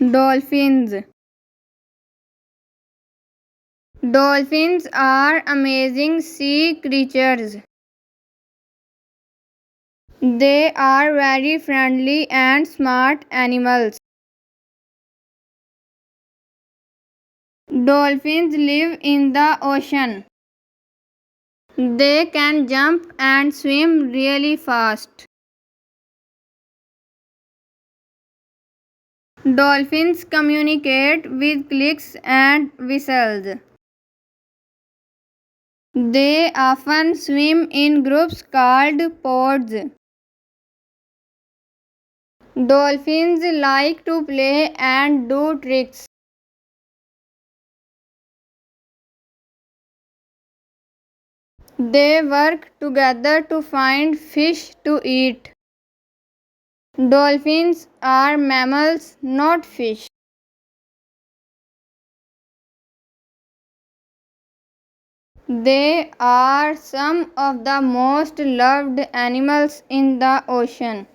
Dolphins. Dolphins are amazing sea creatures. They are very friendly and smart animals. Dolphins live in the ocean. They can jump and swim really fast. Dolphins communicate with clicks and whistles. They often swim in groups called pods. Dolphins like to play and do tricks. They work together to find fish to eat. Dolphins are mammals, not fish. They are some of the most loved animals in the ocean.